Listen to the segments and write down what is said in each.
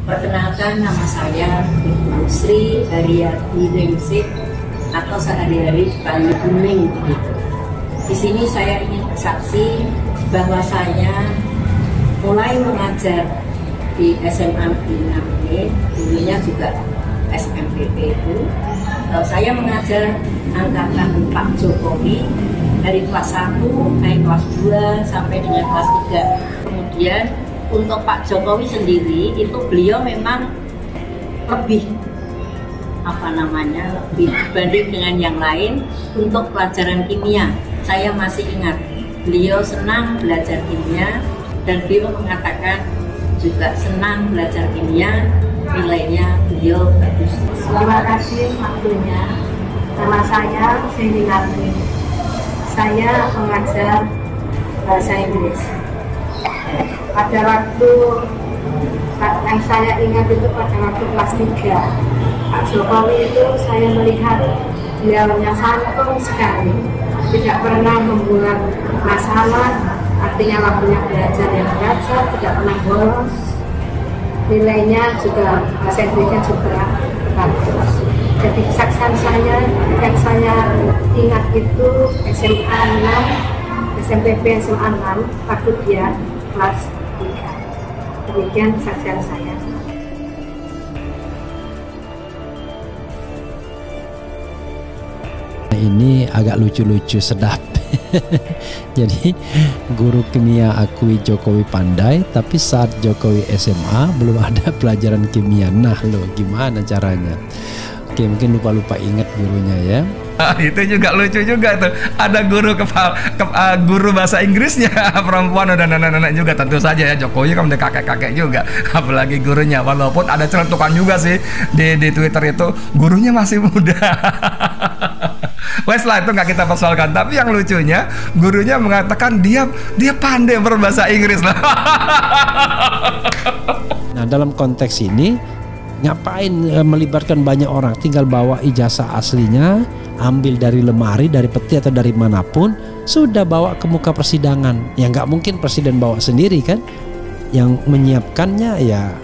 Perkenalkan, nama saya Ibu Sri Haryati Ningsih atau sehari-hari Bayu Kuning begitu. Di sini saya ingin bersaksi bahwa saya mulai mengajar di SMA Negeri 6 dulunya juga SMPP itu. Saya mengajar angkatan Pak Jokowi dari kelas 1 naik kelas 2 sampai dengan kelas 3. Kemudian untuk Pak Jokowi sendiri itu beliau memang lebih lebih dibanding dengan yang lain untuk pelajaran kimia. Saya masih ingat beliau senang belajar kimia dan beliau mengatakan juga senang belajar kimia, nilainya beliau bagus. Terima kasih waktunya. Nama saya Sri Harti. Saya mengajar bahasa Inggris. Pada waktu yang saya ingat itu pada waktu kelas 3, Pak Jokowi itu saya melihat beliaunya santun sekali, tidak pernah membuat masalah, artinya waktunya belajar yang belajar, tidak pernah bolos, nilainya juga bahasa Inggrisnya juga bagus. Jadi kesaksian saya yang saya ingat itu SMA 6, SMPP SMA 6, waktu dia kelas 3. Demikian kesaksian saya. Ini agak lucu-lucu, sedap. Jadi guru kimia akui Jokowi pandai, tapi saat Jokowi SMA belum ada pelajaran kimia. Nah lo gimana caranya? Oke, mungkin lupa-lupa ingat gurunya ya. Itu juga lucu juga tuh. Ada guru guru bahasa Inggrisnya perempuan dan anak-anak juga, tentu saja ya. Jokowi kan udah kakek-kakek juga, apalagi gurunya. Walaupun ada celentukan juga sih di Twitter itu, gurunya masih muda. Wes lah, itu nggak kita persoalkan. Tapi yang lucunya, gurunya mengatakan dia pandai berbahasa Inggris lah. Nah, dalam konteks ini ngapain melibatkan banyak orang? Tinggal bawa ijazah aslinya, ambil dari lemari, dari peti atau dari manapun, sudah bawa ke muka persidangan. Ya nggak mungkin presiden bawa sendiri kan? Yang menyiapkannya ya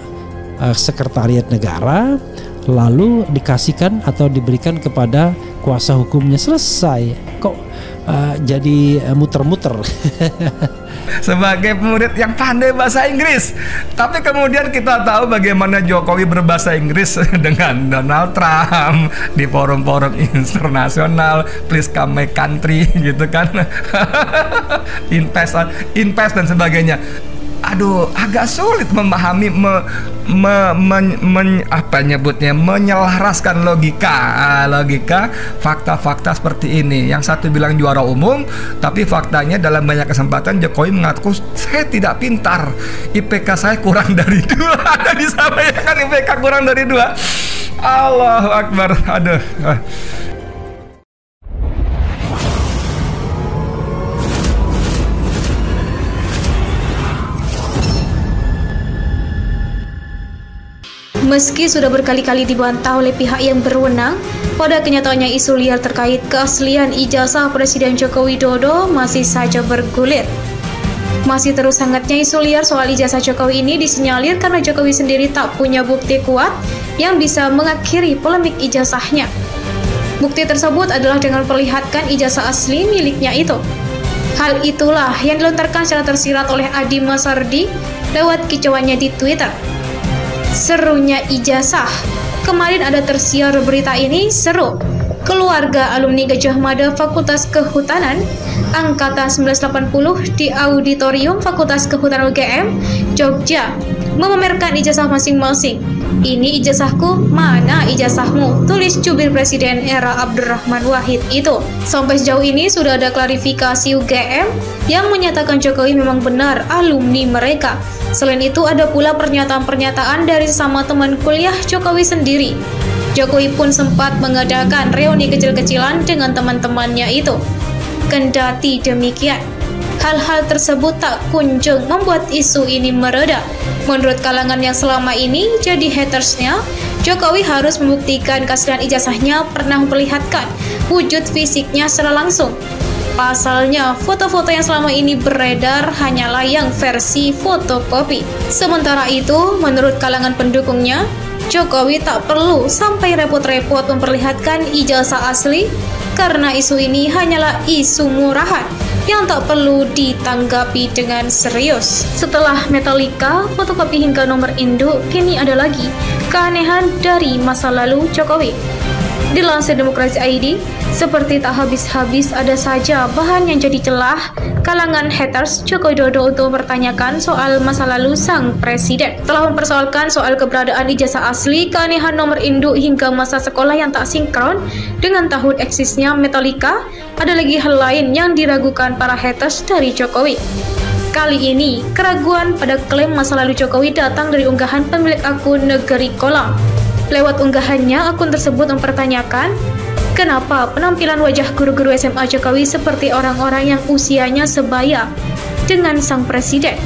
sekretariat negara, lalu dikasihkan atau diberikan kepada kuasa hukumnya, selesai. Kok jadi muter-muter? Sebagai murid yang pandai bahasa Inggris, tapi kemudian kita tahu bagaimana Jokowi berbahasa Inggris dengan Donald Trump di forum-forum internasional, please come my country gitu kan. invest dan sebagainya. Aduh, agak sulit memahami menyelaraskan logika fakta-fakta seperti ini. Yang satu bilang juara umum, tapi faktanya dalam banyak kesempatan Jokowi mengaku saya tidak pintar, IPK saya kurang dari 2. Ada disampaikan IPK kurang dari 2. Allahu Akbar. Aduh. Meski sudah berkali-kali dibantah oleh pihak yang berwenang, pada kenyataannya isu liar terkait keaslian ijazah Presiden Joko Widodo masih saja bergulir. Masih terus hangatnya isu liar soal ijazah Jokowi ini disinyalir karena Jokowi sendiri tak punya bukti kuat yang bisa mengakhiri polemik ijazahnya. Bukti tersebut adalah dengan perlihatkan ijazah asli miliknya itu. Hal itulah yang dilontarkan secara tersirat oleh Adi Masardi lewat kicauannya di Twitter. Serunya ijazah. Kemarin ada tersiar berita ini seru. Keluarga alumni Gajah Mada Fakultas Kehutanan Angkatan 1980 di Auditorium Fakultas Kehutanan UGM, Jogja, memamerkan ijazah masing-masing. Ini ijazahku, mana ijazahmu? Tulis jubir Presiden era Abdurrahman Wahid itu. Sampai sejauh ini sudah ada klarifikasi UGM yang menyatakan Jokowi memang benar alumni mereka. Selain itu ada pula pernyataan-pernyataan dari sesama teman kuliah Jokowi sendiri. Jokowi pun sempat mengadakan reuni kecil-kecilan dengan teman-temannya itu. Kendati demikian, hal-hal tersebut tak kunjung membuat isu ini mereda. Menurut kalangan yang selama ini jadi hatersnya, Jokowi harus membuktikan keaslian ijazahnya pernah memperlihatkan wujud fisiknya secara langsung. Pasalnya, foto-foto yang selama ini beredar hanyalah yang versi fotokopi. Sementara itu, menurut kalangan pendukungnya, Jokowi tak perlu sampai repot-repot memperlihatkan ijazah asli karena isu ini hanyalah isu murahan yang tak perlu ditanggapi dengan serius. Setelah Metallica, fotokopi hingga nomor induk, kini ada lagi keanehan dari masa lalu Jokowi. Dilansir Demokrasi ID, seperti tak habis-habis ada saja bahan yang jadi celah kalangan haters Joko Widodo untuk mempertanyakan soal masa lalu sang presiden. Telah mempersoalkan soal keberadaan ijazah asli, keanehan nomor induk hingga masa sekolah yang tak sinkron dengan tahun eksisnya Metallica, ada lagi hal lain yang diragukan para haters dari Jokowi. Kali ini, keraguan pada klaim masa lalu Jokowi datang dari unggahan pemilik akun Negeri Kolam. Lewat unggahannya, akun tersebut mempertanyakan kenapa penampilan wajah guru-guru SMA Jokowi seperti orang-orang yang usianya sebaya dengan sang presiden.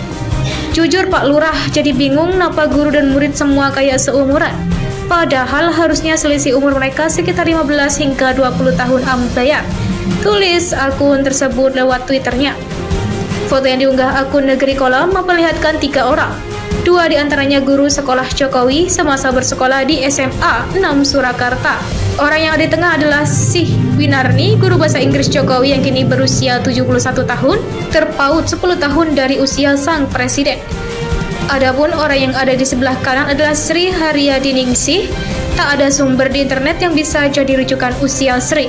Jujur Pak Lurah, jadi bingung kenapa guru dan murid semua kayak seumuran. Padahal harusnya selisih umur mereka sekitar 15 hingga 20 tahun ambayar. Tulis akun tersebut lewat Twitternya. Foto yang diunggah akun Negeri Kolam memperlihatkan 3 orang. 2 diantaranya guru sekolah Jokowi semasa bersekolah di SMA 6 Surakarta. Orang yang ada di tengah adalah Sih Winarni, guru bahasa Inggris Jokowi yang kini berusia 71 tahun, terpaut 10 tahun dari usia sang presiden. Adapun orang yang ada di sebelah kanan adalah Sri Haryadiningsih. Tak ada sumber di internet yang bisa jadi rujukan usia Sri.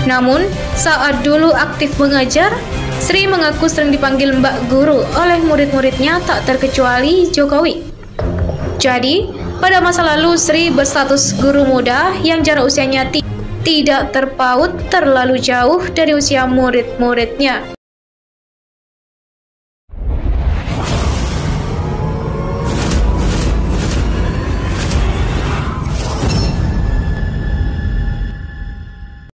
Namun, saat dulu aktif mengajar, Sri mengaku sering dipanggil Mbak Guru oleh murid-muridnya tak terkecuali Jokowi. Jadi, pada masa lalu Sri berstatus guru muda yang jarak usianya tidak terpaut terlalu jauh dari usia murid-muridnya.